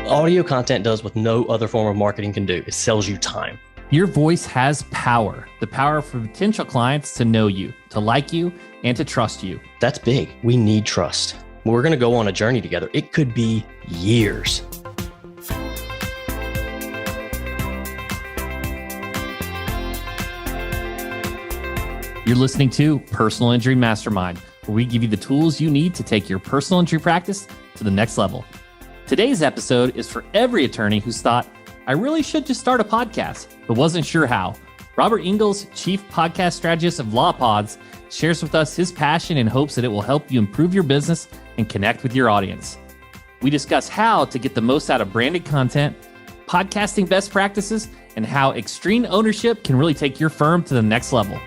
Audio content does what no other form of marketing can do. It sells you time. Your voice has power, the power for potential clients to know you, to like you, and to trust you. That's big. We need trust. We're going to go on a journey together. It could be years. You're listening to Personal Injury Mastermind, where we give you the tools you need to take your personal injury practice to the next level. Today's episode is for every attorney who's thought, I really should just start a podcast, but wasn't sure how. Robert Ingalls, Chief Podcast Strategist of LawPods, shares with us his passion and hopes that it will help you improve your business and connect with your audience. We discuss how to get the most out of branded content, podcasting best practices, and how extreme ownership can really take your firm to the next level.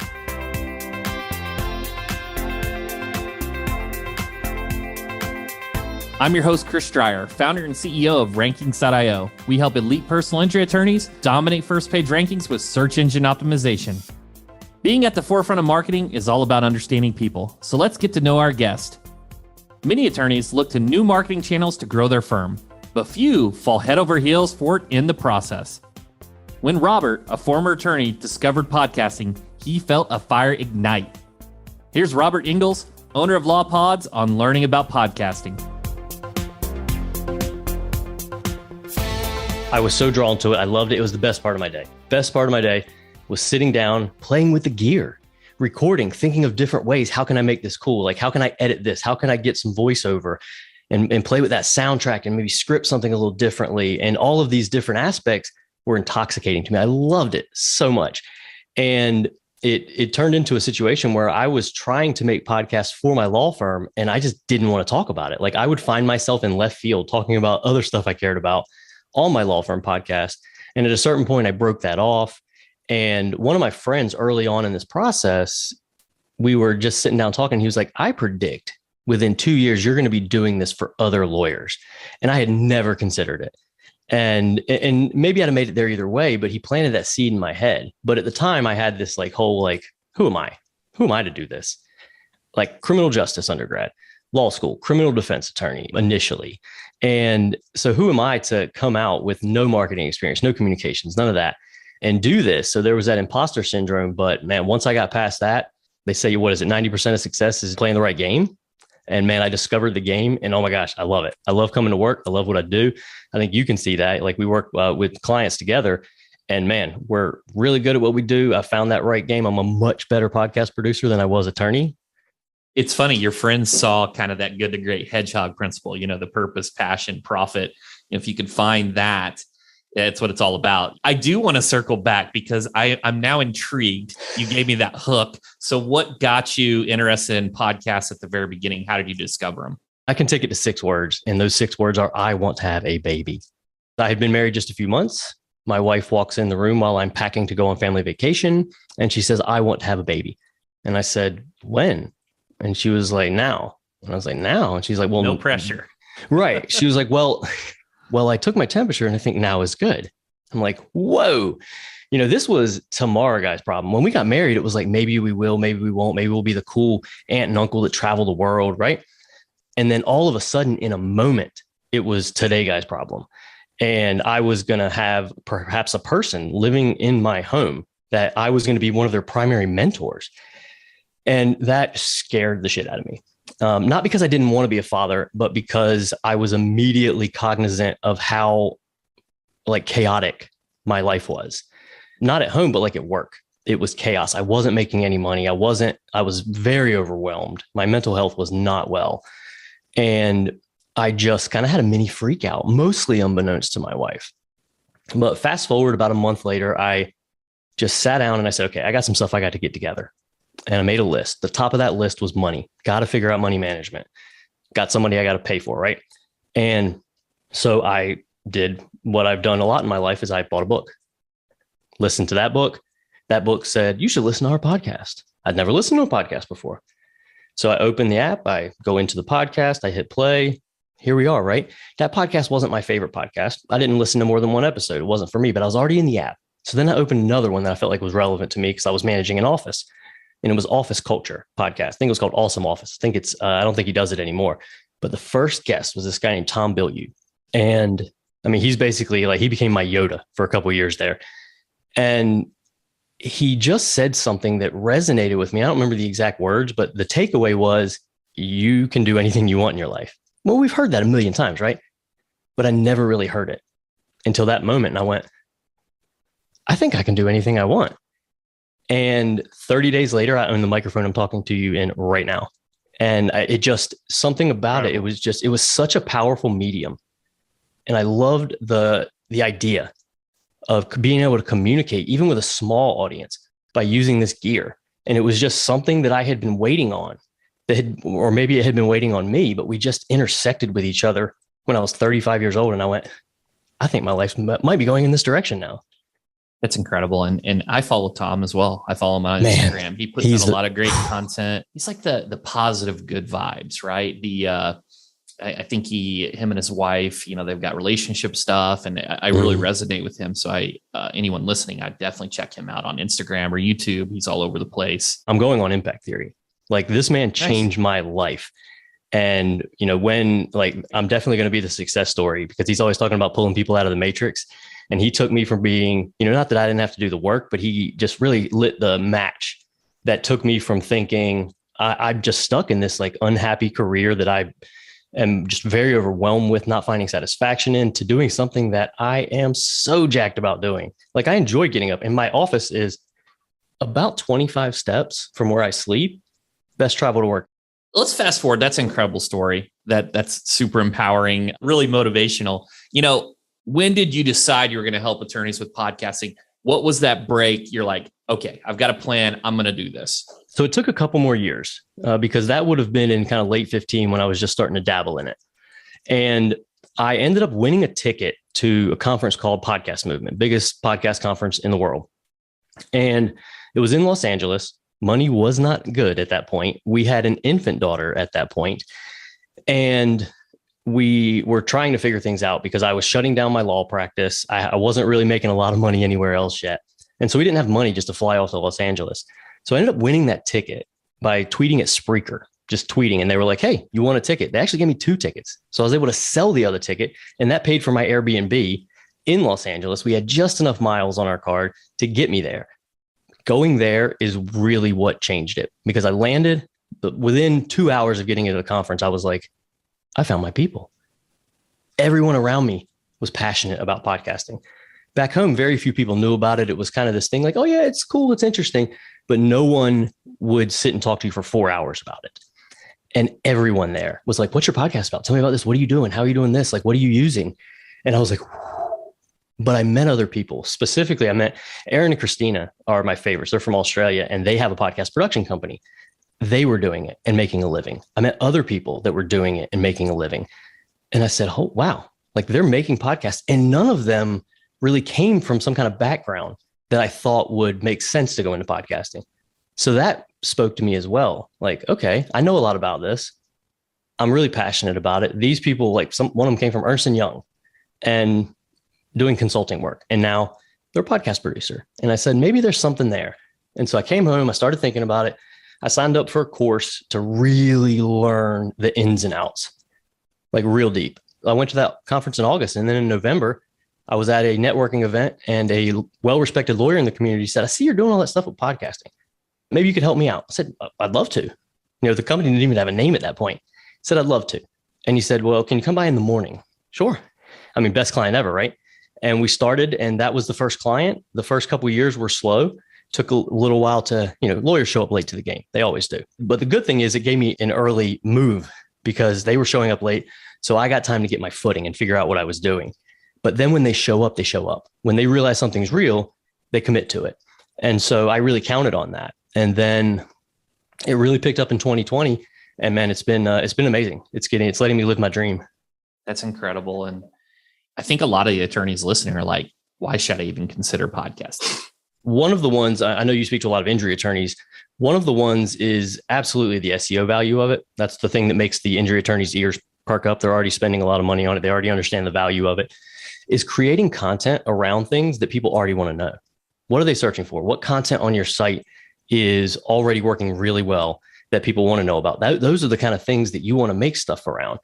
I'm your host, Chris Dreyer, founder and CEO of Rankings.io. We help elite personal injury attorneys dominate first page rankings with search engine optimization. Being at the forefront of marketing is all about understanding people. So let's get to know our guest. Many attorneys look to new marketing channels to grow their firm, but few fall head over heels for it in the process. When Robert, a former attorney, discovered podcasting, he felt a fire ignite. Here's Robert Ingalls, owner of LawPods, on learning about podcasting. I was so drawn to it. I loved it. It was the best part of my day. Best part of my day was sitting down, playing with the gear, recording, thinking of different ways. How can I make this cool? Like, how can I edit this? How can I get some voiceover and play with that soundtrack and maybe script something a little differently? And all of these different aspects were intoxicating to me. I loved it so much. And it turned into a situation where I was trying to make podcasts for my law firm, and I just didn't want to talk about it. Like, I would find myself in left field talking about other stuff I cared about on my law firm podcast. And at a certain point, I broke that off. And one of my friends early on in this process, we were just sitting down talking. He was like, I predict within 2 years, you're going to be doing this for other lawyers. And I had never considered it. And maybe I'd have made it there either way, but he planted that seed in my head. But at the time I had this whole, who am I? Who am I to do this? Like, criminal justice undergrad, law school, criminal defense attorney initially. And so who am I to come out with no marketing experience, no communications, none of that, and do this? So there was that imposter syndrome. But man, once I got past that, they say, what is it? 90% of success is playing the right game. And man, I discovered the game, and oh my gosh, I love it. I love coming to work. I love what I do. I think you can see that. Like, we work with clients together, and man, we're really good at what we do. I found that right game. I'm a much better podcast producer than I was attorney. It's funny, your friends saw kind of that good to great hedgehog principle, the purpose, passion, profit. If you could find that, it's what it's all about. I do want to circle back because I'm now intrigued. You gave me that hook. So what got you interested in podcasts at the very beginning? How did you discover them? I can take it to 6 words. And those 6 words are, I want to have a baby. I had been married just a few months. My wife walks in the room while I'm packing to go on family vacation. And she says, I want to have a baby. And I said, when? And she was like, now. And I was like, now? And she's like, well, no pressure. Right. She was like, well, I took my temperature and I think now is good. I'm like, whoa. This was Tamara guy's problem. When we got married, it was like, maybe we will, maybe we won't. Maybe we'll be the cool aunt and uncle that travel the world. Right. And then all of a sudden, in a moment, it was today guy's problem. And I was going to have perhaps a person living in my home that I was going to be one of their primary mentors. And that scared the shit out of me. Not because I didn't want to be a father, but because I was immediately cognizant of how chaotic my life was. Not at home, but at work. It was chaos. I wasn't making any money. I was very overwhelmed. My mental health was not well. And I just kind of had a mini freak out, mostly unbeknownst to my wife. But fast forward about a month later, I just sat down and I said, okay, I got some stuff I got to get together. And I made a list. The top of that list was money. Got to figure out money management. Got somebody I got to pay for, right? And so I did what I've done a lot in my life is I bought a book. Listened to that book. That book said, you should listen to our podcast. I'd never listened to a podcast before. So I opened the app. I go into the podcast. I hit play. Here we are, right? That podcast wasn't my favorite podcast. I didn't listen to more than one episode. It wasn't for me, but I was already in the app. So then I opened another one that I felt like was relevant to me because I was managing an office. And it was Office Culture podcast. I think it was called Awesome Office. I think I don't think he does it anymore. But the first guest was this guy named Tom Bilyeu. And I mean, he's basically like, he became my Yoda for a couple of years there. And he just said something that resonated with me. I don't remember the exact words, but the takeaway was, you can do anything you want in your life. Well, we've heard that a million times, right? But I never really heard it until that moment. And I went, I think I can do anything I want. And 30 days later, I own the microphone I'm talking to you in right now. And it just, something about it, it was such a powerful medium. And I loved the idea of being able to communicate, even with a small audience, by using this gear. And it was just something that I had been waiting on, or maybe it had been waiting on me, but we just intersected with each other when I was 35 years old. And I went, I think my life might be going in this direction now. That's incredible. And I follow Tom as well. I follow him on Instagram. He puts out a lot of great content. He's like the positive, good vibes, right? I think him and his wife, they've got relationship stuff, and I really resonate with him. So anyone listening, I definitely check him out on Instagram or YouTube. He's all over the place. I'm going on impact theory. Like, this man changed my life. And, when I'm definitely going to be the success story, because he's always talking about pulling people out of the matrix. And he took me from being, not that I didn't have to do the work, but he just really lit the match that took me from thinking I'm just stuck in this like unhappy career that I am just very overwhelmed with, not finding satisfaction in, to doing something that I am so jacked about doing. Like, I enjoy getting up, and my office is about 25 steps from where I sleep. Best travel to work. Let's fast forward. That's an incredible story. That's super empowering, really motivational. When did you decide you were going to help attorneys with podcasting? What was that break? You're like, okay, I've got a plan. I'm going to do this. So it took a couple more years because that would have been in kind of late 15 when I was just starting to dabble in it. And I ended up winning a ticket to a conference called Podcast Movement, biggest podcast conference in the world. And it was in Los Angeles. Money was not good at that point. We had an infant daughter at that point. And we were trying to figure things out because I was shutting down my law practice. I wasn't really making a lot of money anywhere else yet. And so we didn't have money just to fly off to Los Angeles. So I ended up winning that ticket by tweeting at Spreaker, just tweeting. And they were like, hey, you want a ticket? They actually gave me 2 tickets. So I was able to sell the other ticket, and that paid for my Airbnb in Los Angeles. We had just enough miles on our card to get me there. Going there is really what changed it, because I landed within 2 hours of getting into the conference. I was like, I found my people. Everyone around me was passionate about podcasting. Back home, very few people knew about it. It was kind of this thing like, oh yeah, it's cool, it's interesting, but no one would sit and talk to you for 4 hours about it. And everyone there was like, what's your podcast about? Tell me about this. What are you doing? How are you doing this? Like, what are you using? And I was like, whew. But I met other people. Specifically, I met Aaron and Christina are my favorites. They're from Australia, and they have a podcast production company. They were doing it and making a living. I met other people that were doing it and making a living. And I said, oh, wow, like they're making podcasts. And none of them really came from some kind of background that I thought would make sense to go into podcasting. So that spoke to me as well. Like, okay, I know a lot about this. I'm really passionate about it. These people, like one of them came from Ernst & Young and doing consulting work. And now they're a podcast producer. And I said, maybe there's something there. And so I came home, I started thinking about it. I signed up for a course to really learn the ins and outs, like real deep. I went to that conference in August. And then in November, I was at a networking event, and a well-respected lawyer in the community said, I see you're doing all that stuff with podcasting. Maybe you could help me out. I said, I'd love to. The company didn't even have a name at that point. He said, I'd love to. And he said, well, can you come by in the morning? Sure. I mean, best client ever, right? And we started, and that was the first client. The first couple of years were slow. Took a little while to, lawyers show up late to the game. They always do. But the good thing is it gave me an early move because they were showing up late. So I got time to get my footing and figure out what I was doing. But then when they show up, they show up. When they realize something's real, they commit to it. And so I really counted on that. And then it really picked up in 2020. And man, it's been amazing. It's letting me live my dream. That's incredible. And I think a lot of the attorneys listening are like, why should I even consider podcasting? One of the ones, I know you speak to a lot of injury attorneys. One of the ones is absolutely the SEO value of it. That's the thing that makes the injury attorneys' ears perk up. They're already spending a lot of money on it. They already understand the value of it. Is creating content around things that people already want to know. What are they searching for? What content on your site is already working really well that people want to know about? Those are the kind of things that you want to make stuff around.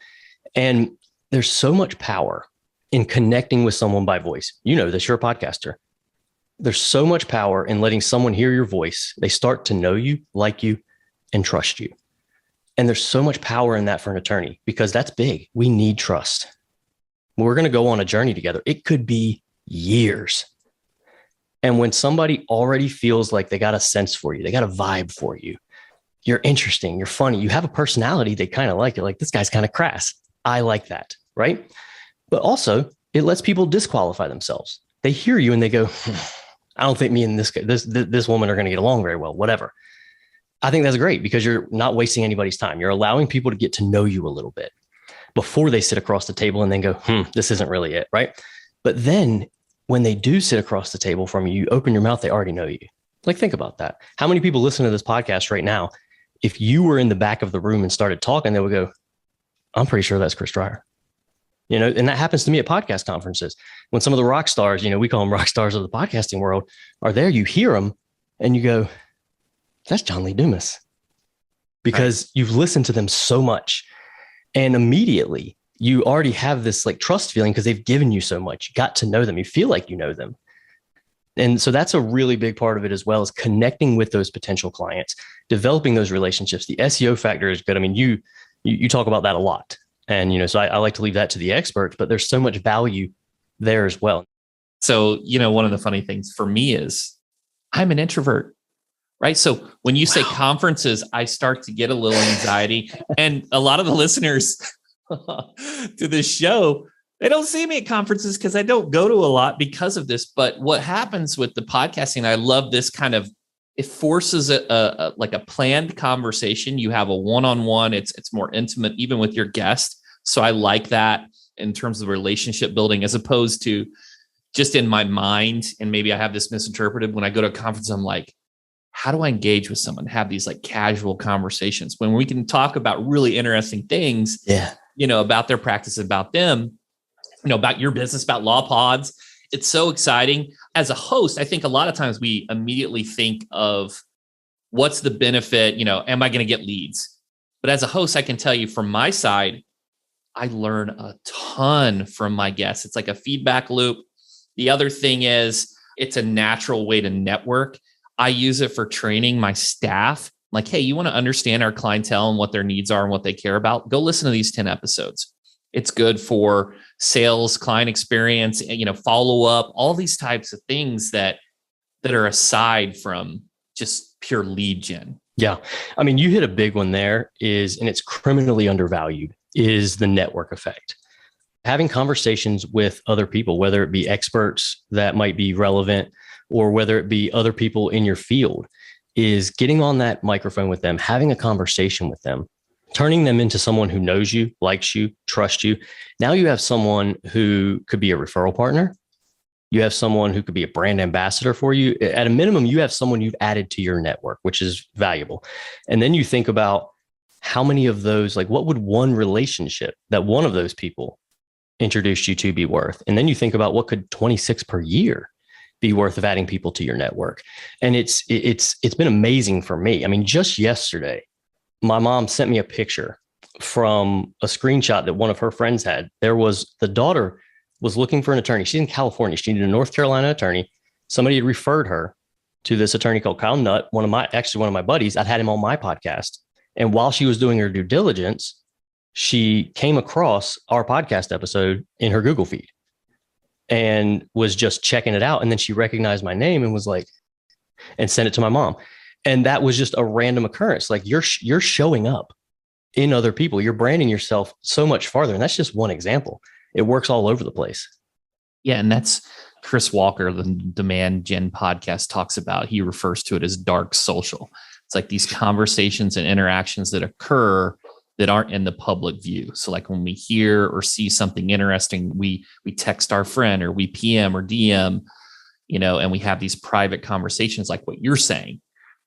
And there's so much power in connecting with someone by voice. You know this, you're a podcaster. There's so much power in letting someone hear your voice. They start to know you, like you, and trust you. And there's so much power in that for an attorney, because that's big. We need trust. We're going to go on a journey together. It could be years. And when somebody already feels like they got a sense for you, they got a vibe for you, you're interesting, you're funny, you have a personality, they kind of like it. Like, this guy's kind of crass. I like that, right? But also, it lets people disqualify themselves. They hear you and they go, I don't think me and this woman are going to get along very well, whatever. I think that's great, because you're not wasting anybody's time. You're allowing people to get to know you a little bit before they sit across the table and then go, this isn't really it, right? But then when they do sit across the table from you, you open your mouth, they already know you. Like, think about that. How many people listen to this podcast right now? If you were in the back of the room and started talking, they would go, I'm pretty sure that's Chris Dreyer. You know, and that happens to me at podcast conferences. When some of the rock stars, you know, we call them rock stars of the podcasting world, are there, you hear them and you go, that's John Lee Dumas, because you've listened to them so much. And immediately you already have this like trust feeling, because they've given you so much. You got to know them. You feel like you know them. And so that's a really big part of it, as well as connecting with those potential clients, developing those relationships. The SEO factor is good. I mean, you talk about that a lot. And, you know, so I like to leave that to the experts, but there's so much value there as well. So, you know, one of the funny things for me is I'm an introvert, right? So when you say conferences, I start to get a little anxiety. And a lot of the listeners to this show, they don't see me at conferences because I don't go to a lot because of this. But what happens with the podcasting, I love this kind of, it forces like a planned conversation. You have a one-on-one. It's more intimate, even with your guest. So I like that in terms of relationship building, as opposed to just in my mind. And maybe I have this misinterpreted. When I go to a conference, I'm like, how do I engage with someone? Have these like casual conversations when we can talk about really interesting things, you know, about their practice, about them, you know, about your business, about LawPods. It's so exciting. As a host, I think a lot of times we immediately think of what's the benefit, you know, am I going to get leads? But as a host, I can tell you from my side, I learn a ton from my guests. It's like a feedback loop. The other thing is, it's a natural way to network. I use it for training my staff. Like, hey, you want to understand our clientele and what their needs are and what they care about? Go listen to these 10 episodes. It's good for sales, client experience, you know, follow up, all these types of things that are aside from just pure lead gen. Yeah. I mean, you hit a big one there, and it's criminally undervalued, is the network effect. Having conversations with other people, whether it be experts that might be relevant or whether it be other people in your field, is getting on that microphone with them, having a conversation with them, turning them into someone who knows you, likes you, trusts you. Now you have someone who could be a referral partner. You have someone who could be a brand ambassador for you. At a minimum, you have someone you've added to your network, which is valuable. And then you think about how many of those, like, what would one relationship that one of those people introduced you to be worth? And then you think about what could 26 per year be worth of adding people to your network. And it's been amazing for me. I mean, just yesterday, my mom sent me a picture from a screenshot that one of her friends had. The daughter was looking for an attorney. She's in California. She needed a North Carolina attorney. Somebody had referred her to this attorney called Kyle Nutt, one of my buddies. I'd had him on my podcast. And while she was doing her due diligence, she came across our podcast episode in her Google feed and was just checking it out. And then she recognized my name and was like, and sent it to my mom. And that was just a random occurrence. Like, you're showing up in other people. You're branding yourself so much farther. And that's just one example. It works all over the place. Yeah. And that's Chris Walker, the Demand Gen podcast, talks about. He refers to it as dark social. It's like these conversations and interactions that occur that aren't in the public view. So like when we hear or see something interesting, we text our friend, or we PM or DM, you know, and we have these private conversations like what you're saying,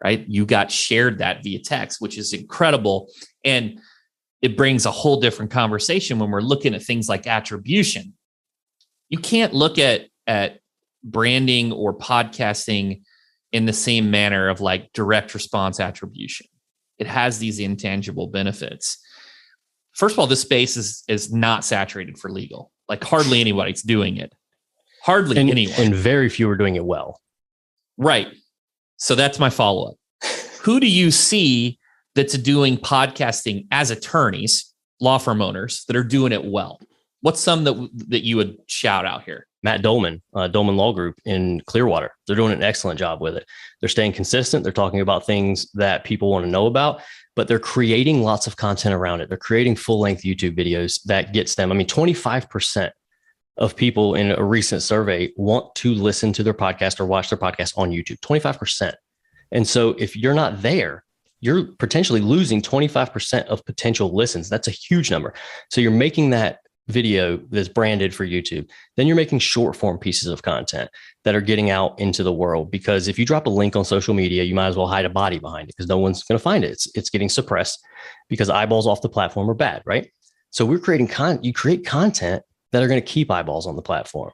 right? You got shared that via text, which is incredible. And it brings a whole different conversation when we're looking at things like attribution. You can't look at branding or podcasting in the same manner of like direct response attribution. It has these intangible benefits. First of all, this space is not saturated for legal. Like hardly anybody's doing it. Hardly anyone. And very few are doing it well. Right. So that's my follow-up. Who do you see that's doing podcasting as attorneys, law firm owners that are doing it well? What's some that you would shout out here? Matt Dolman, Dolman Law Group in Clearwater. They're doing an excellent job with it. They're staying consistent. They're talking about things that people want to know about, but they're creating lots of content around it. They're creating full-length YouTube videos that gets them. 25% of people in a recent survey want to listen to their podcast or watch their podcast on YouTube, 25%. And so if you're not there, you're potentially losing 25% of potential listens. That's a huge number. So you're making that video that's branded for YouTube. Then you're making short form pieces of content that are getting out into the world, because if you drop a link on social media, you might as well hide a body behind it because no one's going to find it. It's getting suppressed because eyeballs off the platform are bad, right? So we're creating you create content that are going to keep eyeballs on the platform,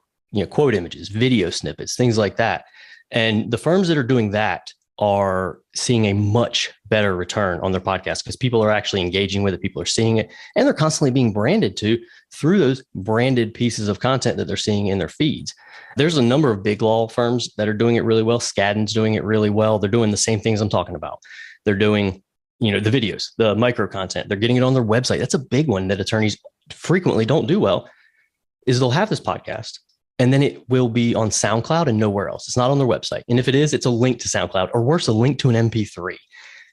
quote images, video snippets, things like that. And the firms that are doing that are seeing a much better return on their podcast because people are actually engaging with it. People are seeing it, and they're constantly being branded through those branded pieces of content that they're seeing in their feeds. There's a number of big law firms that are doing it really well. Skadden's doing it really well. They're doing the same things I'm talking about. They're doing, the videos, the micro content. They're getting it on their website. That's a big one that attorneys frequently don't do well, is they'll have this podcast and then it will be on SoundCloud and nowhere else. It's not on their website. And if it is, it's a link to SoundCloud, or worse, a link to an MP3.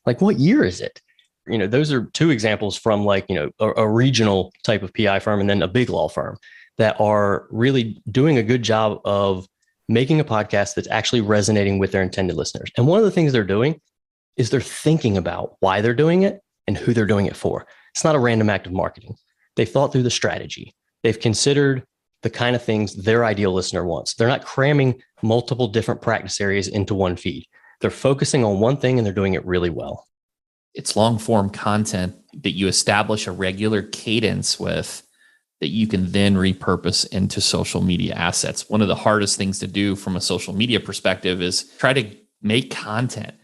Like, what year is it? Those are two examples from a regional type of PI firm and then a big law firm that are really doing a good job of making a podcast that's actually resonating with their intended listeners. And one of the things they're doing is they're thinking about why they're doing it and who they're doing it for. It's not a random act of marketing. They've thought through the strategy. They've considered the kind of things their ideal listener wants. They're not cramming multiple different practice areas into one feed. They're focusing on one thing and they're doing it really well. It's long form content that you establish a regular cadence with that you can then repurpose into social media assets. One of the hardest things to do from a social media perspective is try to make content.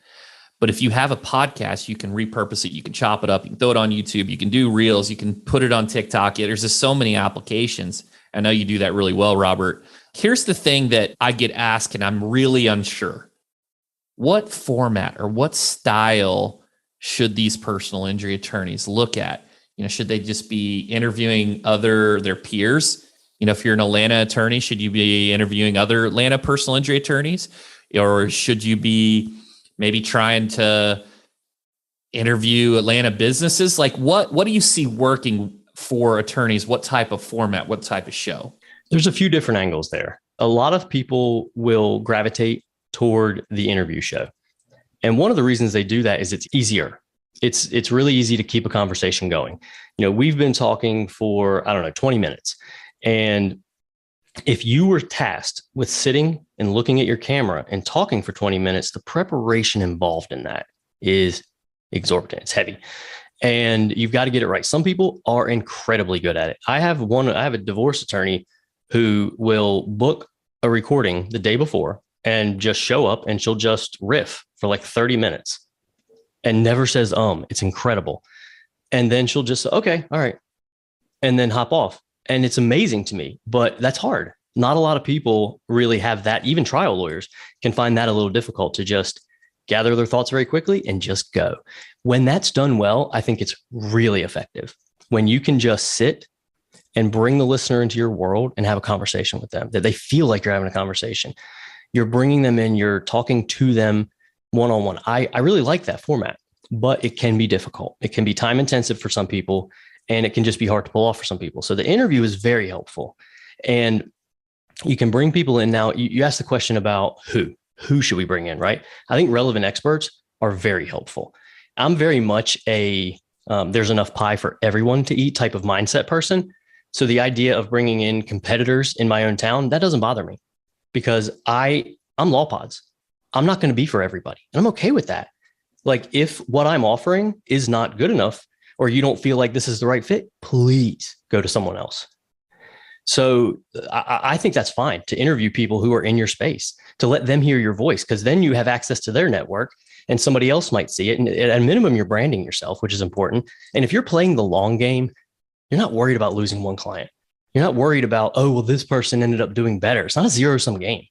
But if you have a podcast, you can repurpose it. You can chop it up. You can throw it on YouTube. You can do reels. You can put it on TikTok. There's just so many applications. I know you do that really well, Robert. Here's the thing that I get asked, and I'm really unsure. What format or what style should these personal injury attorneys look at? Should they just be interviewing their peers? If you're an Atlanta attorney, should you be interviewing other Atlanta personal injury attorneys? Or should you be maybe trying to interview Atlanta businesses? Like what do you see working for attorneys? What type of format, what type of show? There's a few different angles there. A lot of people will gravitate toward the interview show. And one of the reasons they do that is it's easier. It's really easy to keep a conversation going. We've been talking for, 20 minutes. And if you were tasked with sitting and looking at your camera and talking for 20 minutes, the preparation involved in that is exorbitant. It's heavy. And you've got to get it right. Some people are incredibly good at it. I have a divorce attorney who will book a recording the day before and just show up, and she'll just riff for like 30 minutes and never says, it's incredible. And then she'll just say, okay, all right. And then hop off. And it's amazing to me, but that's hard. Not a lot of people really have that. Even trial lawyers can find that a little difficult to just gather their thoughts very quickly and just go. When that's done well, I think it's really effective. When you can just sit and bring the listener into your world and have a conversation with them, that they feel like you're having a conversation. You're bringing them in, you're talking to them one-on-one. I really like that format, but it can be difficult. It can be time intensive for some people, and it can just be hard to pull off for some people. So the interview is very helpful. And you can bring people in. Now, you asked the question about who should we bring in, right? I think relevant experts are very helpful. I'm very much there's enough pie for everyone to eat type of mindset person. So the idea of bringing in competitors in my own town, that doesn't bother me, because I'm LawPods. I'm not going to be for everybody. And I'm okay with that. Like, if what I'm offering is not good enough, or you don't feel like this is the right fit, please go to someone else. So I think that's fine to interview people who are in your space, to let them hear your voice, because then you have access to their network and somebody else might see it. And at a minimum, you're branding yourself, which is important. And if you're playing the long game, you're not worried about losing one client. You're not worried about, oh, well, this person ended up doing better. It's not a zero-sum game.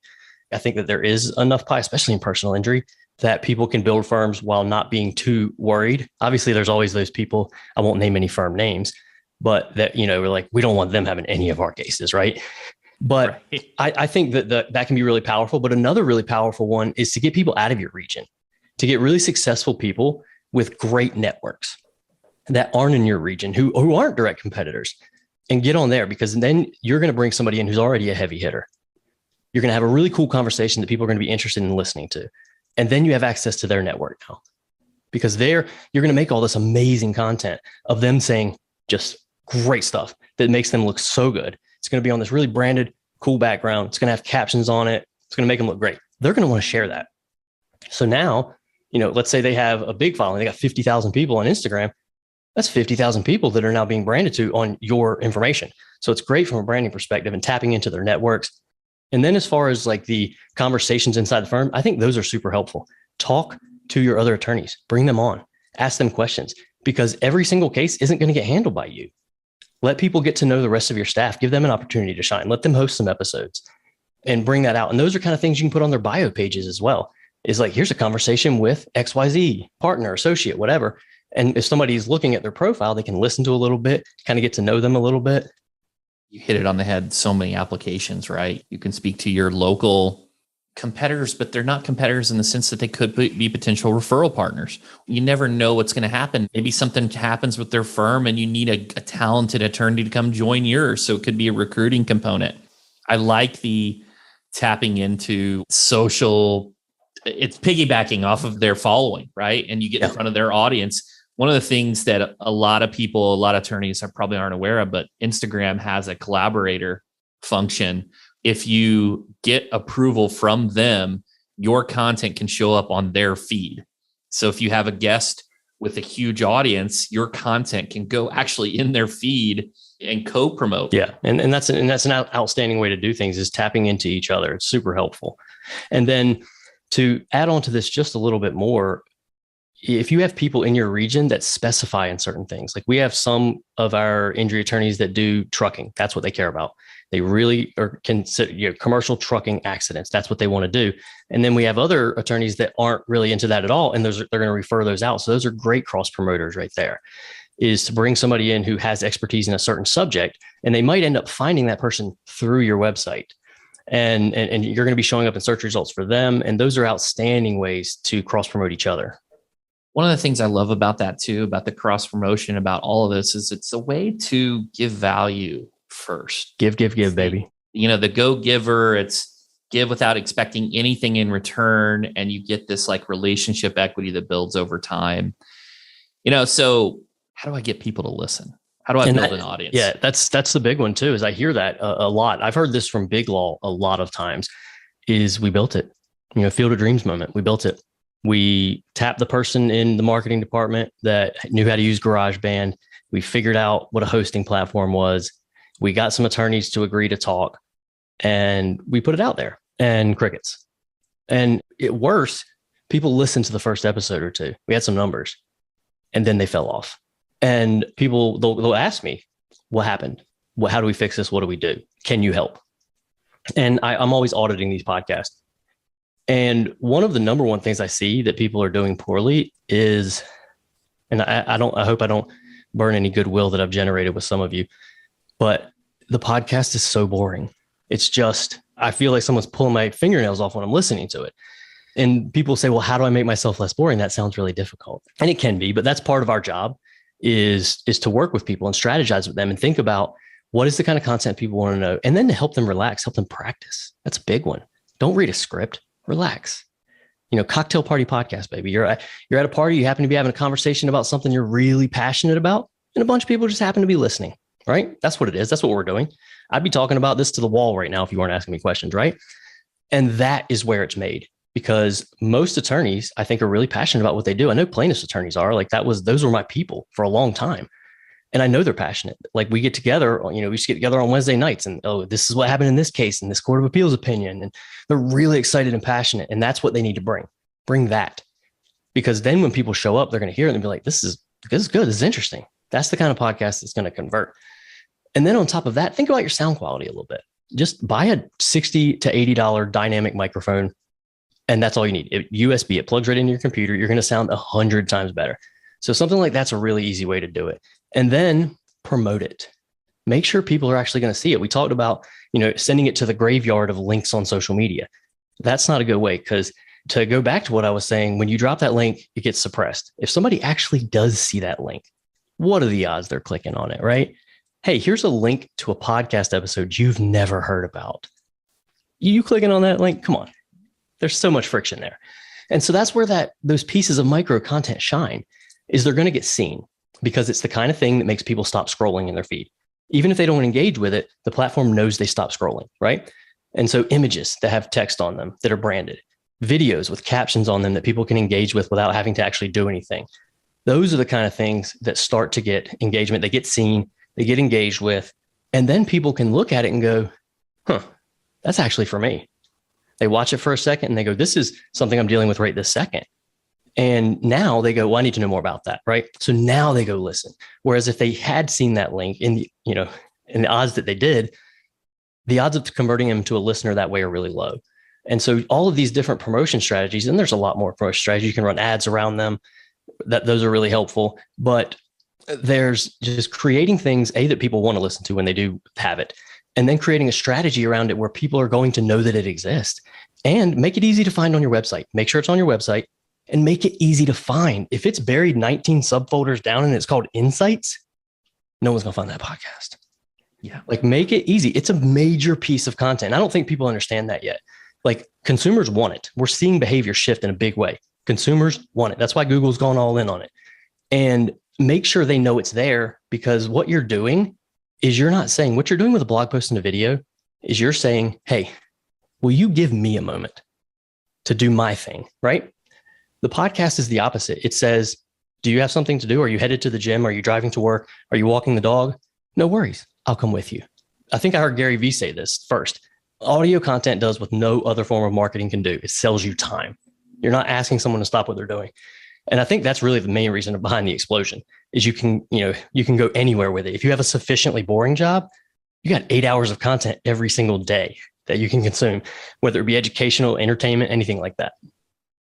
I think that there is enough pie, especially in personal injury, that people can build firms while not being too worried. Obviously, there's always those people, I won't name any firm names, but that, we're like, we don't want them having any of our cases, right? But right. I think that can be really powerful. But another really powerful one is to get people out of your region, to get really successful people with great networks that aren't in your region, who aren't direct competitors, and get on there, because then you're going to bring somebody in who's already a heavy hitter. You're going to have a really cool conversation that people are going to be interested in listening to. And then you have access to their network now, because you're going to make all this amazing content of them saying just great stuff that makes them look so good. It's going to be on this really branded, cool background. It's going to have captions on it. It's going to make them look great. They're going to want to share that. So now, let's say they have a big following. They got 50,000 people on Instagram. That's 50,000 people that are now being branded to on your information. So it's great from a branding perspective and tapping into their networks. And then as far as like the conversations inside the firm, I think those are super helpful. Talk to your other attorneys, bring them on, ask them questions, because every single case isn't going to get handled by you. Let people get to know the rest of your staff, give them an opportunity to shine, let them host some episodes and bring that out. And those are kind of things you can put on their bio pages as well. Is like, here's a conversation with XYZ partner, associate, whatever. And if somebody's looking at their profile, they can listen to a little bit, kind of get to know them a little bit. You hit it on the head. So many applications, right? You can speak to your local competitors, but they're not competitors in the sense that they could be potential referral partners. You never know what's going to happen. Maybe something happens with their firm and you need a talented attorney to come join yours. So it could be a recruiting component. I like the tapping into social. It's piggybacking off of their following, right? And you get in front of their audience. One of the things that a lot of attorneys probably aren't aware of, but Instagram has a collaborator function. If you get approval from them, your content can show up on their feed. So if you have a guest with a huge audience, your content can go actually in their feed and co-promote. Yeah. And that's an outstanding way to do things, is tapping into each other. It's super helpful. And then to add on to this just a little bit more, if you have people in your region that specify in certain things, like we have some of our injury attorneys that do trucking. That's what they care about. They really are consider commercial trucking accidents. That's what they want to do. And then we have other attorneys that aren't really into that at all. And they're going to refer those out. So those are great cross promoters right there, is to bring somebody in who has expertise in a certain subject. And they might end up finding that person through your website. And you're going to be showing up in search results for them. And those are outstanding ways to cross promote each other. One of the things I love about that too, about the cross promotion, about all of this, is it's a way to give value first. Give, baby. The go giver, it's give without expecting anything in return. And you get this like relationship equity that builds over time. So how do I get people to listen? How do I build an audience? Yeah, that's the big one too, is I hear that a lot. I've heard this from Big Law a lot of times, is we built it. Field of Dreams moment. We built it. We tapped the person in the marketing department that knew how to use GarageBand. We figured out what a hosting platform was. We got some attorneys to agree to talk, and we put it out there, and crickets. And worse, people listened to the first episode or two. We had some numbers, and then they fell off. And people, they'll ask me, what happened? How do we fix this? What do we do? Can you help? And I'm always auditing these podcasts. And one of the number one things I see that people are doing poorly is, and I hope I don't burn any goodwill that I've generated with some of you, but the podcast is so boring. It's just, I feel like someone's pulling my fingernails off when I'm listening to it. And people say, well, how do I make myself less boring? That sounds really difficult. And it can be, but that's part of our job, is to work with people and strategize with them and think about what is the kind of content people want to know, and then to help them relax, help them practice. That's a big one. Don't read a script. Relax. Cocktail party podcast, baby. You're at a party. You happen to be having a conversation about something you're really passionate about, and a bunch of people just happen to be listening, right? That's what it is. That's what we're doing. I'd be talking about this to the wall right now if you weren't asking me questions, right? And that is where it's made, because most attorneys, I think, are really passionate about what they do. I know plaintiffs' attorneys are. Like those were my people for a long time. And I know they're passionate. Like we get together, we just get together on Wednesday nights and, oh, this is what happened in this case, in this court of appeals opinion. And they're really excited and passionate. And that's what they need to bring that. Because then when people show up, they're going to hear it and be like, this is good. This is interesting. That's the kind of podcast that's going to convert. And then on top of that, think about your sound quality a little bit. Just buy a $60 to $80 dynamic microphone. And that's all you need. USB, it plugs right into your computer. You're going to sound 100 times better. So something like that's a really easy way to do it. And then promote it. Make sure people are actually going to see it. We talked about, sending it to the graveyard of links on social media. That's not a good way, because to go back to what I was saying, when you drop that link, it gets suppressed. If somebody actually does see that link, what are the odds they're clicking on it, right? Hey, here's a link to a podcast episode you've never heard about. You clicking on that link? Come on. There's so much friction there. And so that's where those pieces of micro content shine, is they're going to get seen, because it's the kind of thing that makes people stop scrolling in their feed. Even if they don't engage with it, the platform knows they stop scrolling, right? And so images that have text on them that are branded, videos with captions on them that people can engage with without having to actually do anything. Those are the kind of things that start to get engagement. They get seen, they get engaged with, and then people can look at it and go, that's actually for me. They watch it for a second and they go, this is something I'm dealing with right this second. And now they go, well, I need to know more about that, right? So now they go listen. Whereas if they had seen that link in the odds that they did, the odds of converting them to a listener that way are really low. And so all of these different promotion strategies, and there's a lot more promotion strategies, you can run ads around them, those are really helpful. But there's just creating things, that people want to listen to when they do have it, and then creating a strategy around it where people are going to know that it exists, and make it easy to find on your website. Make sure it's on your website and make it easy to find. If it's buried 19 subfolders down and it's called Insights, no one's going to find that podcast. Yeah. Like, make it easy. It's a major piece of content. I don't think people understand that yet. Like, consumers want it. We're seeing behavior shift in a big way. Consumers want it. That's why Google's gone all in on it. And make sure they know it's there, because what you're doing is you're not saying, what you're doing with a blog post and a video is you're saying, hey, will you give me a moment to do my thing, right? The podcast is the opposite. It says, do you have something to do? Are you headed to the gym? Are you driving to work? Are you walking the dog? No worries. I'll come with you. I think I heard Gary Vee say this first. Audio content does what no other form of marketing can do. It sells you time. You're not asking someone to stop what they're doing. And I think that's really the main reason behind the explosion is you can go anywhere with it. If you have a sufficiently boring job, you got 8 hours of content every single day that you can consume, whether it be educational, entertainment, anything like that.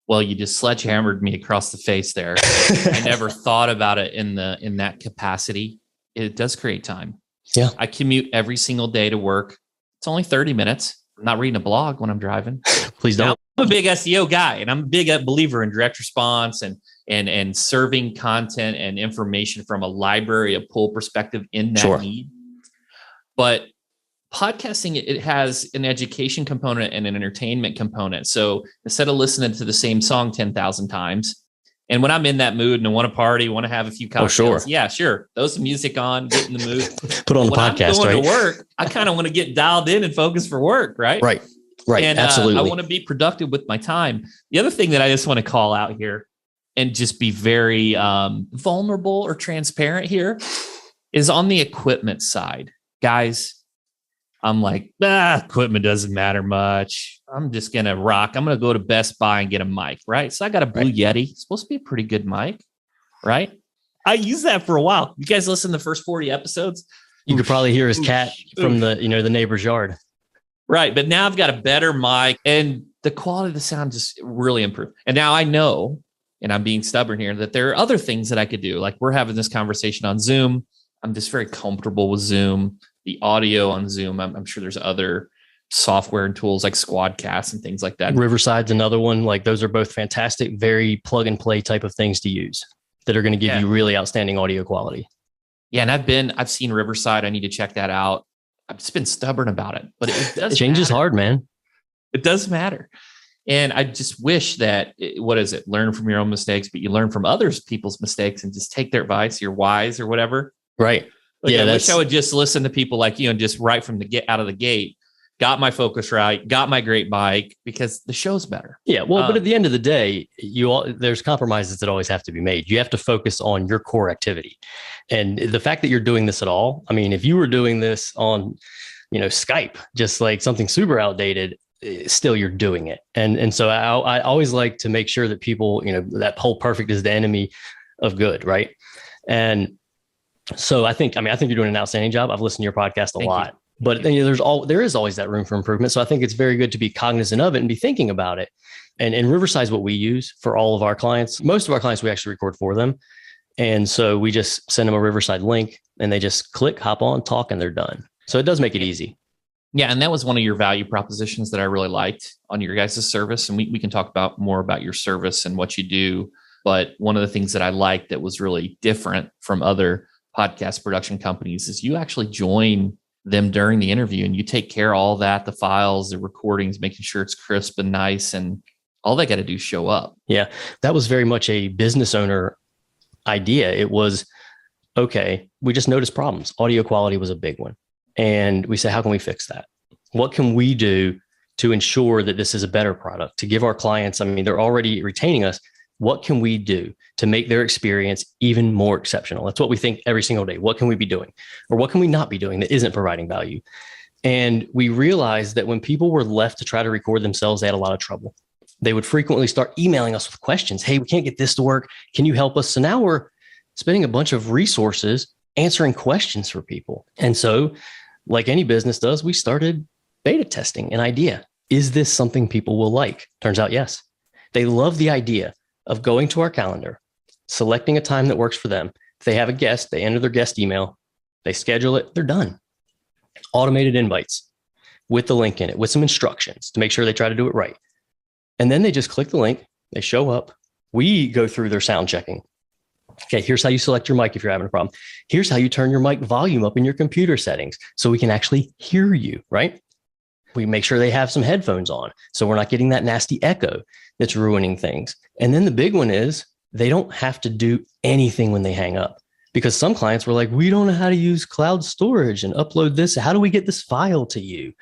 Well, you just sledgehammered me across the face there. I never thought about it in that capacity. It does create time. Yeah. I commute every single day to work. It's only 30 minutes. I'm not reading a blog when I'm driving. Please don't. Now, I'm a big SEO guy, and I'm a big believer in direct response and serving content and information from a library, a pull perspective in that need. But podcasting, it has an education component and an entertainment component. So instead of listening to the same song 10,000 times, and when I'm in that mood and I want to party, want to have a few cocktails, yeah, sure. Throw some music on, get in the mood. Put on the podcast, I'm going to work, I kind of want to get dialed in and focus for work, right? Right. And absolutely. I want to be productive with my time. The other thing that I just want to call out here and just be very vulnerable or transparent here is on the equipment side. Guys, I'm like, equipment doesn't matter much. I'm just going to rock. I'm going to go to Best Buy and get a mic, right? So I got a Blue Yeti. It's supposed to be a pretty good mic, right? I used that for a while. You guys listen to the first 40 episodes? You could probably hear his cat from the neighbor's yard. Right. But now I've got a better mic and the quality of the sound just really improved. And now I know, and I'm being stubborn here, that there are other things that I could do. Like we're having this conversation on Zoom. I'm just very comfortable with Zoom. The audio on Zoom, I'm sure there's other software and tools like Squadcast and things like that. Riverside's another one. Like those are both fantastic, very plug and play type of things to use that are going to give you really outstanding audio quality. Yeah. And I've seen Riverside. I need to check that out. I've just been stubborn about it, but it does. Change is hard, man. It does matter. And I just wish that, learn from your own mistakes, but you learn from others people's mistakes and just take their advice, you're wise or whatever. Right. Like I wish I would just listen to people like you and just right from the out of the gate, got my focus right, got my great mic, because the show's better. Yeah. Well, but at the end of the day, there's compromises that always have to be made. You have to focus on your core activity. And the fact that you're doing this at all, I mean, if you were doing this on, Skype, just like something super outdated, still you're doing it. And so I always like to make sure that people, that whole perfect is the enemy of good. Right. And So I think you're doing an outstanding job. I've listened to your podcast a lot, but then, there is always that room for improvement. So I think it's very good to be cognizant of it and be thinking about it. And Riverside is what we use for all of our clients. Most of our clients, we actually record for them. And so we just send them a Riverside link and they just click, hop on, talk, and they're done. So it does make it easy. Yeah. And that was one of your value propositions that I really liked on your guys' service. And we can talk about more about your service and what you do. But one of the things that I liked that was really different from other podcast production companies is you actually join them during the interview and you take care of all that, the files, the recordings, making sure it's crisp and nice, and all they got to do is show up. Yeah. That was very much a business owner idea. It was, okay, we just noticed problems. Audio quality was a big one. And we say, how can we fix that? What can we do to ensure that this is a better product, to give our clients, they're already retaining us. What can we do to make their experience even more exceptional? That's what we think every single day. What can we be doing? Or what can we not be doing that isn't providing value? And we realized that when people were left to try to record themselves, they had a lot of trouble. They would frequently start emailing us with questions. Hey, we can't get this to work. Can you help us? So now we're spending a bunch of resources answering questions for people. And so, like any business does, we started beta testing an idea. Is this something people will like? Turns out, yes. They love the idea of going to our calendar, selecting a time that works for them. If they have a guest, they enter their guest email, they schedule it, they're done. Automated invites with the link in it, with some instructions to make sure they try to do it right. And then they just click the link, they show up. We go through their sound checking. Okay, here's how you select your mic if you're having a problem. Here's how you turn your mic volume up in your computer settings so we can actually hear you, right? We make sure they have some headphones on so we're not getting that nasty echo that's ruining things. And then the big one is they don't have to do anything when they hang up, because some clients were like, we don't know how to use cloud storage and upload this. How do we get this file to you?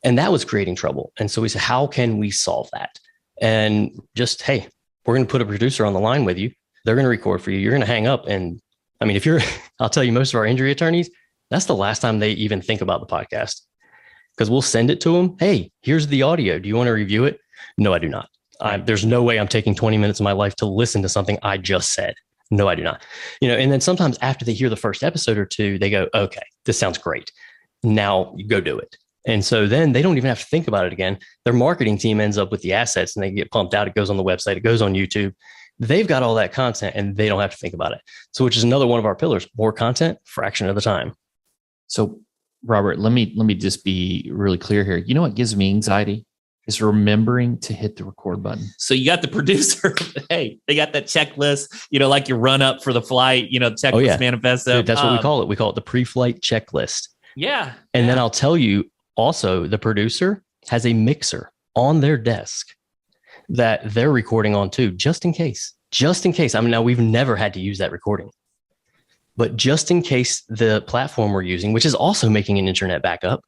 And that was creating trouble. And so we said, how can we solve that? And just, hey, we're going to put a producer on the line with you. They're going to record for you. You're going to hang up. And I'll tell you, most of our injury attorneys, that's the last time they even think about the podcast, because we'll send it to them. Hey, here's the audio. Do you want to review it? No, I do not. There's no way I'm taking 20 minutes of my life to listen to something I just said. No, I do not. And then sometimes after they hear the first episode or two, they go, okay, this sounds great. Now you go do it. And so then they don't even have to think about it again. Their marketing team ends up with the assets and they get pumped out. It goes on the website. It goes on YouTube. They've got all that content and they don't have to think about it. So, which is another one of our pillars, more content, fraction of the time. So Robert, let me just be really clear here. You know what gives me anxiety is remembering to hit the record button. So you got the producer, hey, they got that checklist, like your run up for the flight, checklist manifesto. Dude, that's what we call it. We call it the pre-flight checklist. Yeah. And then I'll tell you also, the producer has a mixer on their desk that they're recording on too, just in case. Now we've never had to use that recording, but just in case the platform we're using, which is also making an internet backup,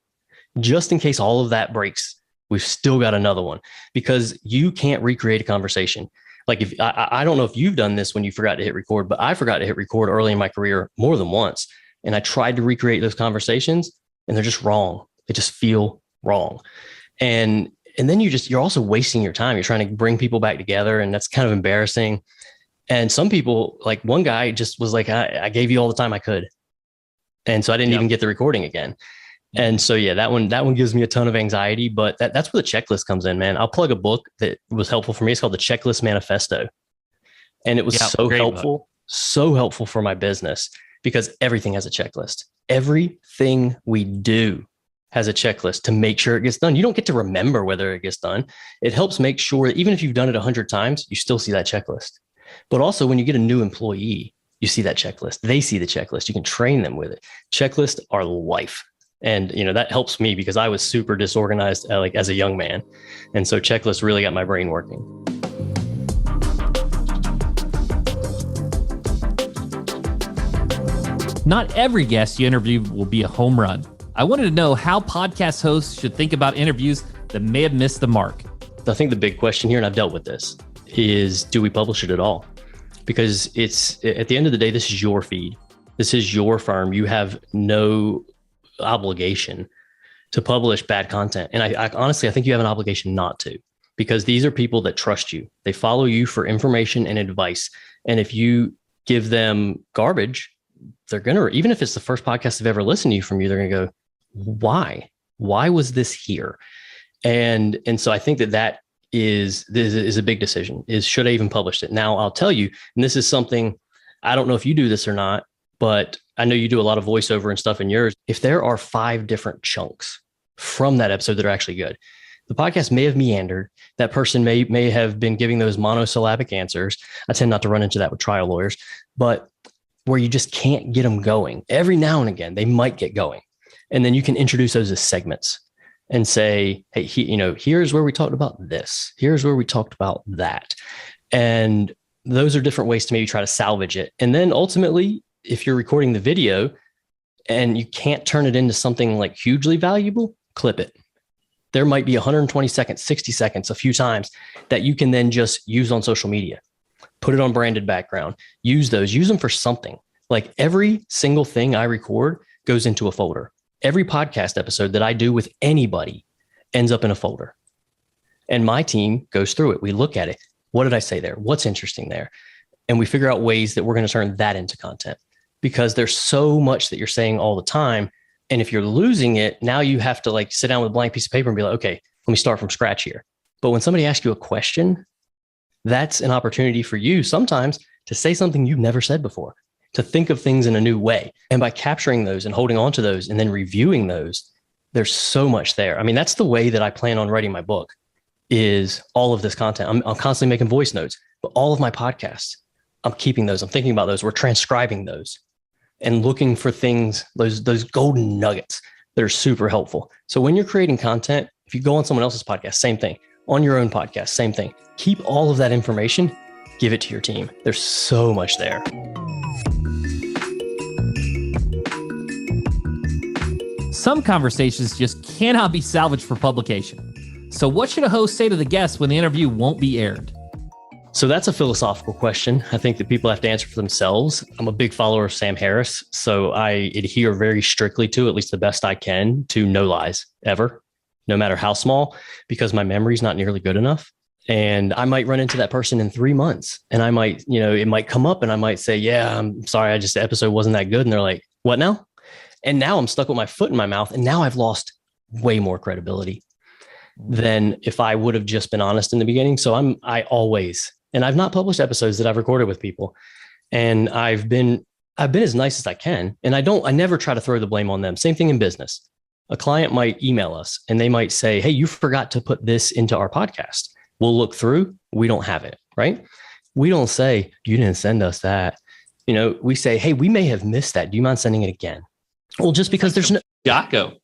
just in case all of that breaks, we've still got another one, because you can't recreate a conversation. Like if I don't know if you've done this when you forgot to hit record, but I forgot to hit record early in my career more than once. And I tried to recreate those conversations and they're just wrong. They just feel wrong. And then you're also wasting your time. You're trying to bring people back together, and that's kind of embarrassing. And some people, like one guy just was like, I gave you all the time I could. And so I didn't even get the recording again. And so, that one gives me a ton of anxiety, but that's where the checklist comes in, man. I'll plug a book that was helpful for me. It's called the Checklist Manifesto. And it was so helpful for my business, because everything has a checklist. Everything we do has a checklist to make sure it gets done. You don't get to remember whether it gets done. It helps make sure that even if you've done it 100 times, you still see that checklist. But also when you get a new employee, you see that checklist. They see the checklist. You can train them with it. Checklists are life. And, that helps me because I was super disorganized, as a young man. And so checklists really got my brain working. Not every guest you interview will be a home run. I wanted to know how podcast hosts should think about interviews that may have missed the mark. I think the big question here, and I've dealt with this, is do we publish it at all? Because it's, at the end of the day, this is your feed. This is your firm. You have no obligation to publish bad content. And I honestly, I think you have an obligation not to, because these are people that trust you. They follow you for information and advice. And if you give them garbage, they're going to, even if it's the first podcast they've ever listened to from you, they're going to go, why was this here? And so I think that is a big decision, is should I even publish it? Now I'll tell you, and this is something, I don't know if you do this or not, but I know you do a lot of voiceover and stuff in yours. If there are 5 different chunks from that episode that are actually good, the podcast may have meandered. That person may have been giving those monosyllabic answers. I tend not to run into that with trial lawyers, but where you just can't get them going. Every now and again, they might get going. And then you can introduce those as segments and say, hey, here's where we talked about this. Here's where we talked about that. And those are different ways to maybe try to salvage it. And then ultimately, if you're recording the video and you can't turn it into something like hugely valuable, clip it. There might be 120 seconds, 60 seconds, a few times that you can then just use on social media, put it on branded background, use them for something. Like every single thing I record goes into a folder. Every podcast episode that I do with anybody ends up in a folder, and my team goes through it. We look at it. What did I say there? What's interesting there? And we figure out ways that we're going to turn that into content, because there's so much that you're saying all the time. And if you're losing it, now you have to like sit down with a blank piece of paper and be like, okay, let me start from scratch here. But when somebody asks you a question, that's an opportunity for you sometimes to say something you've never said before, to think of things in a new way. And by capturing those and holding on to those and then reviewing those, there's so much there. I mean, that's the way that I plan on writing my book, is all of this content. I'm constantly making voice notes, but all of my podcasts, I'm keeping those. I'm thinking about those. We're transcribing those and looking for things, those golden nuggets that are super helpful. So when you're creating content, if you go on someone else's podcast, same thing. On your own podcast, same thing. Keep all of that information, give it to your team. There's so much there. Some conversations just cannot be salvaged for publication. So what should a host say to the guest when the interview won't be aired? So that's a philosophical question. I think that people have to answer for themselves. I'm a big follower of Sam Harris, so I adhere very strictly to, at least the best I can, to no lies ever, no matter how small, because my memory's not nearly good enough. And I might run into that person in 3 months, and I might, it might come up and I might say, yeah, I'm sorry, the episode wasn't that good. And they're like, what now? And now I'm stuck with my foot in my mouth, and now I've lost way more credibility than if I would have just been honest in the beginning. So and I've not published episodes that I've recorded with people, and I've been as nice as I can. And I never try to throw the blame on them. Same thing in business. A client might email us and they might say, hey, you forgot to put this into our podcast. We'll look through. We don't have it, right? We don't say, you didn't send us that. We say, hey, we may have missed that. Do you mind sending it again? Well, just because there's no Jocko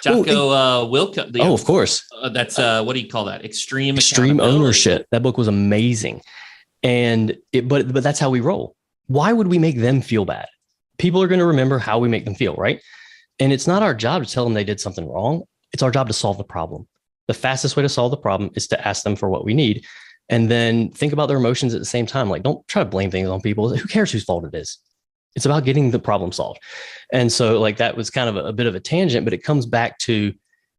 Wilco. Oh, of course. That's what do you call that? Extreme ownership. That book was amazing. And but that's how we roll. Why would we make them feel bad? People are going to remember how we make them feel, right? And it's not our job to tell them they did something wrong. It's our job to solve the problem. The fastest way to solve the problem is to ask them for what we need, and then think about their emotions at the same time. Like, don't try to blame things on people. Who cares whose fault it is? It's about getting the problem solved. And so like that was kind of a bit of a tangent, but it comes back to,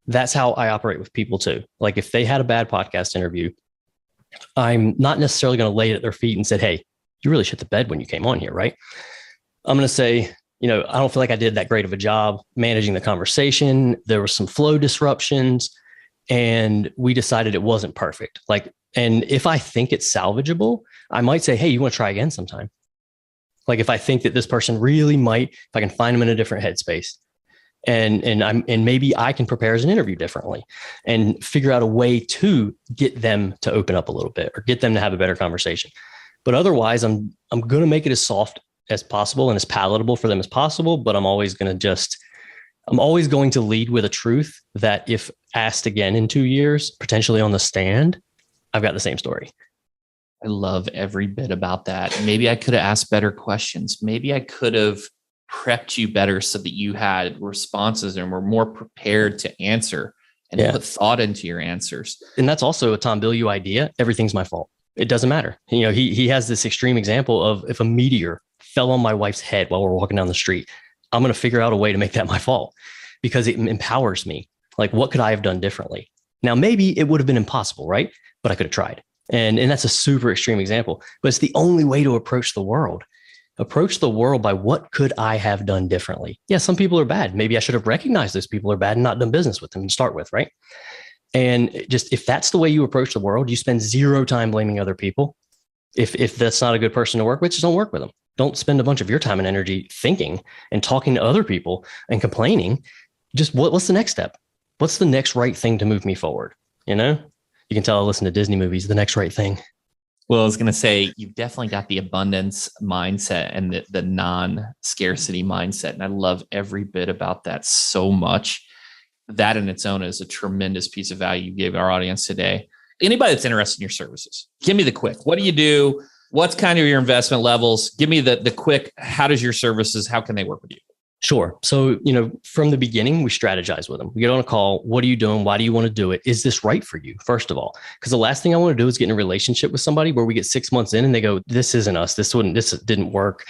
that's how I operate with people too. Like if they had a bad podcast interview, I'm not necessarily going to lay it at their feet and say, hey, you really shit the bed when you came on here, right? I'm going to say, I don't feel like I did that great of a job managing the conversation. There were some flow disruptions, and we decided it wasn't perfect. And if I think it's salvageable, I might say, hey, you want to try again sometime? Like if I think that this person really might, if I can find them in a different headspace, and maybe I can prepare as an interview differently and figure out a way to get them to open up a little bit or get them to have a better conversation. But otherwise, I'm going to make it as soft as possible and as palatable for them as possible. But I'm always going to lead with a truth that if asked again in 2 years, potentially on the stand, I've got the same story. I love every bit about that. Maybe I could have asked better questions. Maybe I could have prepped you better so that you had responses and were more prepared to answer and put thought into your answers. And that's also a Tom Bilyeu idea. Everything's my fault. It doesn't matter. He has this extreme example of, if a meteor fell on my wife's head while we're walking down the street, I'm going to figure out a way to make that my fault, because it empowers me. Like, what could I have done differently? Now, maybe it would have been impossible, right? But I could have tried. And that's a super extreme example, but it's the only way to approach the world. Approach the world by what could I have done differently? Yeah, some people are bad. Maybe I should have recognized those people are bad and not done business with them to start with, right? And just if that's the way you approach the world, you spend zero time blaming other people. If that's not a good person to work with, just don't work with them. Don't spend a bunch of your time and energy thinking and talking to other people and complaining. Just what's the next step? What's the next right thing to move me forward? You know, you can tell I listen to Disney movies, the next right thing. Well, I was going to say, you've definitely got the abundance mindset and the non-scarcity mindset. And I love every bit about that so much. That in its own is a tremendous piece of value you gave our audience today. Anybody that's interested in your services, give me the quick. What do you do? What's kind of your investment levels? Give me the quick, how does your services, how can they work with you? Sure. So, from the beginning, we strategize with them. We get on a call. What are you doing? Why do you want to do it? Is this right for you? First of all, because the last thing I want to do is get in a relationship with somebody where we get 6 months in and they go, this isn't us. This didn't work.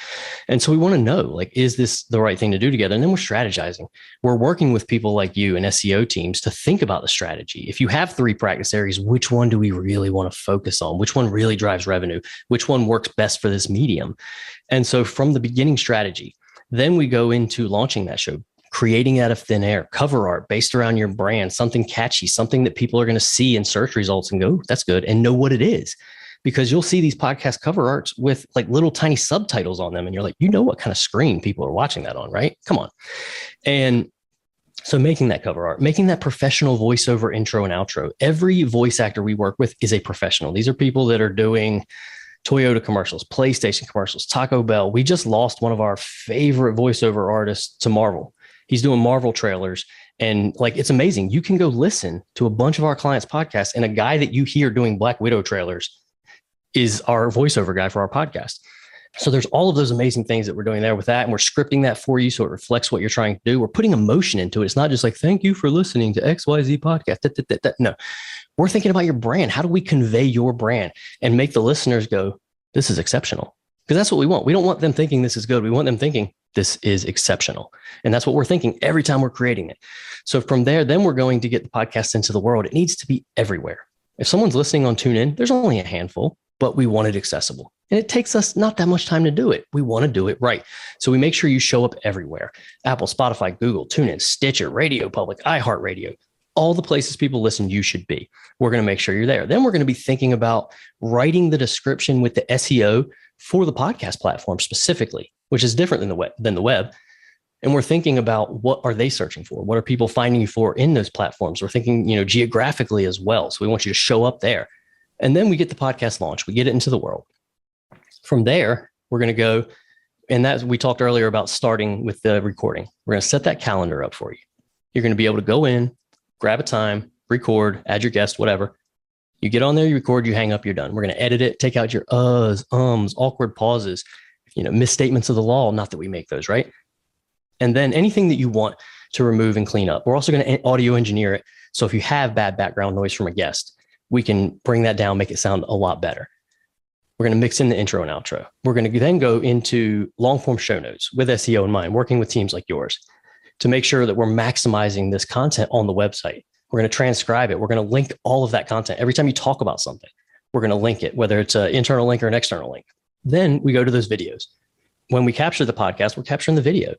And so we want to know, like, is this the right thing to do together? And then we're strategizing. We're working with people like you and SEO teams to think about the strategy. If you have 3 practice areas, which one do we really want to focus on? Which one really drives revenue? Which one works best for this medium? And so from the beginning strategy, then we go into launching that show, creating out of thin air, cover art based around your brand, something catchy, something that people are going to see in search results and go, that's good, and know what it is. Because you'll see these podcast cover arts with like little tiny subtitles on them. And you're like, what kind of screen people are watching that on, right? Come on. And so making that cover art, making that professional voiceover intro and outro. Every voice actor we work with is a professional. These are people that are doing Toyota commercials, PlayStation commercials, Taco Bell. We just lost one of our favorite voiceover artists to Marvel. He's doing Marvel trailers. And like, it's amazing. You can go listen to a bunch of our clients' podcasts, and a guy that you hear doing Black Widow trailers is our voiceover guy for our podcast. So there's all of those amazing things that we're doing there with that. And we're scripting that for you so it reflects what you're trying to do. We're putting emotion into it. It's not just like, thank you for listening to XYZ podcast. No, we're thinking about your brand. How do we convey your brand and make the listeners go, this is exceptional? Because that's what we want. We don't want them thinking this is good. We want them thinking this is exceptional. And that's what we're thinking every time we're creating it. So from there, then we're going to get the podcast into the world. It needs to be everywhere. If someone's listening on TuneIn, there's only a handful, but we want it accessible. And it takes us not that much time to do it. We want to do it right. So we make sure you show up everywhere. Apple, Spotify, Google, TuneIn, Stitcher, Radio Public, iHeartRadio, all the places people listen, you should be. We're going to make sure you're there. Then we're going to be thinking about writing the description with the SEO for the podcast platform specifically, which is different than the web. And we're thinking about what are they searching for? What are people finding you for in those platforms? We're thinking, geographically as well. So we want you to show up there. And then we get the podcast launch. We get it into the world. From there, we're going to go, and that we talked earlier about starting with the recording. We're going to set that calendar up for you. You're going to be able to go in, grab a time, record, add your guest, whatever. You get on there, you record, you hang up, you're done. We're going to edit it, take out your uhs, ums, awkward pauses, misstatements of the law. Not that we make those, right? And then anything that you want to remove and clean up. We're also going to audio engineer it. So if you have bad background noise from a guest, we can bring that down, make it sound a lot better. We're going to mix in the intro and outro. We're going to then go into long form show notes with SEO in mind, working with teams like yours to make sure that we're maximizing this content on the website. We're going to transcribe it. We're going to link all of that content. Every time you talk about something, we're going to link it, whether it's an internal link or an external link. Then we go to those videos. When we capture the podcast, we're capturing the video.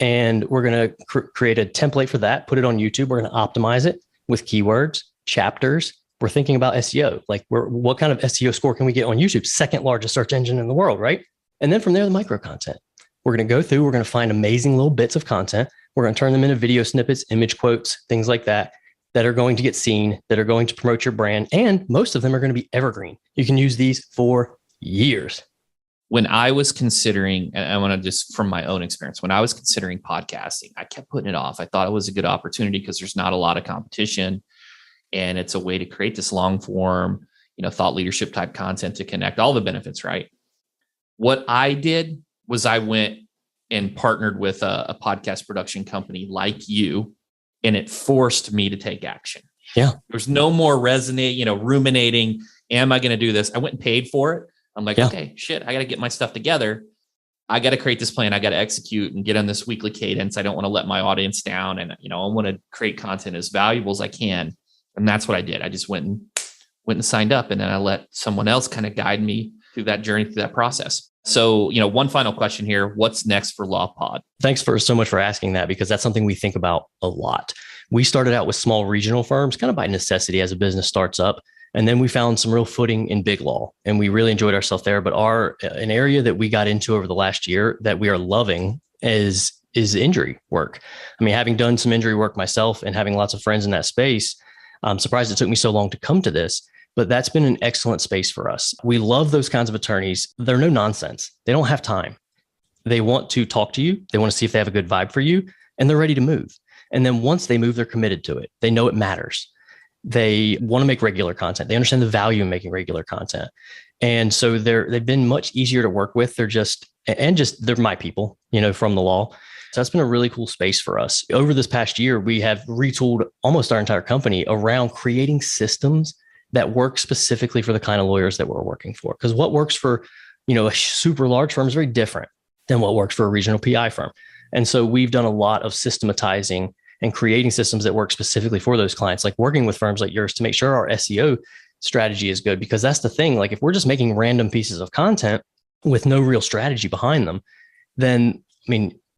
And we're going to create a template for that, put it on YouTube. We're going to optimize it with keywords, chapters. We're thinking about SEO. Like, what kind of SEO score can we get on YouTube? Second largest search engine in the world, right? And then from there, the micro content. We're going to go through, we're going to find amazing little bits of content. We're going to turn them into video snippets, image quotes, things like that are going to get seen, that are going to promote your brand. And most of them are going to be evergreen. You can use these for years. When I was considering, and I want to just from my own experience, when I was considering podcasting, I kept putting it off. I thought it was a good opportunity because there's not a lot of competition. And it's a way to create this long form, thought leadership type content to connect all the benefits, right? What I did was I went and partnered with a podcast production company like you, and it forced me to take action. Yeah. There's no more ruminating. Am I going to do this? I went and paid for it. I'm like, okay, shit, I got to get my stuff together. I got to create this plan. I got to execute and get on this weekly cadence. I don't want to let my audience down. And, I want to create content as valuable as I can. And that's what I did. I just went and signed up, and then I let someone else kind of guide me through that journey, through that process. So, one final question here. What's next for LawPod? Thanks so much for asking that, because that's something we think about a lot. We started out with small regional firms kind of by necessity as a business starts up. And then we found some real footing in big law, and we really enjoyed ourselves there. But an area that we got into over the last year that we are loving is injury work. I mean, having done some injury work myself and having lots of friends in that space, I'm surprised it took me so long to come to this, but that's been an excellent space for us. We love those kinds of attorneys. They're no nonsense. They don't have time. They want to talk to you. They want to see if they have a good vibe for you, and they're ready to move. And then once they move, they're committed to it. They know it matters. They want to make regular content. They understand the value in making regular content. And so they've been much easier to work with. They're my people, from the law. So that's been a really cool space for us. Over this past year, we have retooled almost our entire company around creating systems that work specifically for the kind of lawyers that we're working for. Because what works for, a super large firm is very different than what works for a regional PI firm. And so we've done a lot of systematizing and creating systems that work specifically for those clients, like working with firms like yours to make sure our SEO strategy is good. Because that's the thing, like if we're just making random pieces of content with no real strategy behind them, then,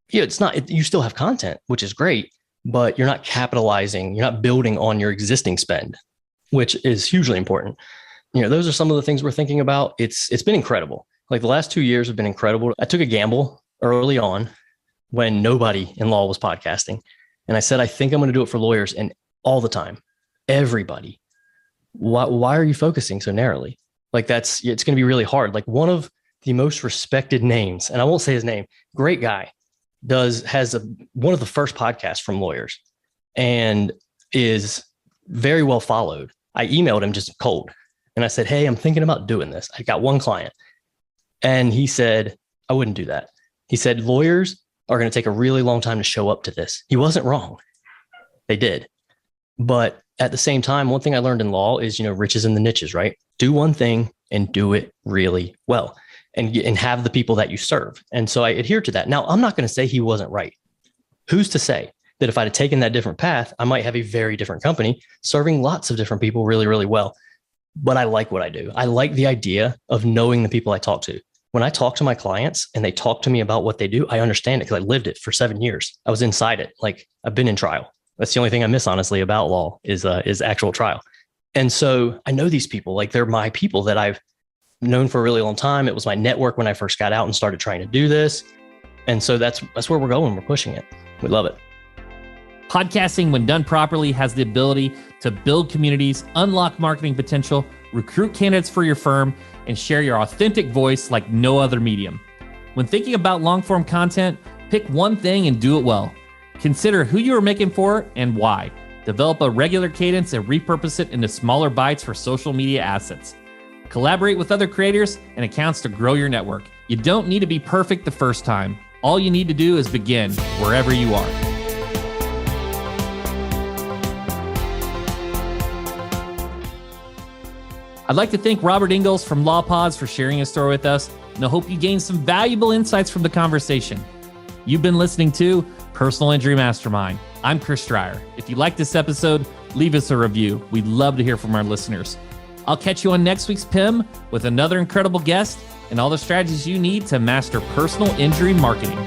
you still have content, which is great, but you're not capitalizing, you're not building on your existing spend, which is hugely important. Those are some of the things we're thinking about. It's been incredible. Like the last 2 years have been incredible. I took a gamble early on when nobody in law was podcasting. And I said, I think I'm going to do it for lawyers, and all the time, everybody. Why are you focusing so narrowly? Like it's going to be really hard. Like one of the most respected names, and I won't say his name, great guy, has one of the first podcasts from lawyers and is very well followed. I emailed him just cold and I said, hey, I'm thinking about doing this. I got one client. And he said, I wouldn't do that. He said, lawyers are going to take a really long time to show up to this. He wasn't wrong. They did. But at the same time, one thing I learned in law is, riches in the niches, right? Do one thing and do it really well and have the people that you serve. And so I adhere to that. Now, I'm not going to say he wasn't right. Who's to say that if I'd have taken that different path, I might have a very different company serving lots of different people really, really well. But I like what I do. I like the idea of knowing the people I talk to. When I talk to my clients and they talk to me about what they do, I understand it because I lived it for 7 years. I was inside it. Like I've been in trial. That's the only thing I miss, honestly, about law is actual trial. And so I know these people, like they're my people that I've known for a really long time. It was my network when I first got out and started trying to do this. And so that's where we're going. We're pushing it. We love it. Podcasting, when done properly, has the ability to build communities, unlock marketing potential, recruit candidates for your firm, and share your authentic voice like no other medium. When thinking about long-form content, pick one thing and do it well. Consider who you are making for and why. Develop a regular cadence and repurpose it into smaller bites for social media assets. Collaborate with other creators and accounts to grow your network. You don't need to be perfect the first time. All you need to do is begin wherever you are. I'd like to thank Robert Ingalls from LawPods for sharing his story with us, and I hope you gained some valuable insights from the conversation. You've been listening to Personal Injury Mastermind. I'm Chris Dreyer. If you like this episode, leave us a review. We'd love to hear from our listeners. I'll catch you on next week's PIM with another incredible guest and all the strategies you need to master personal injury marketing.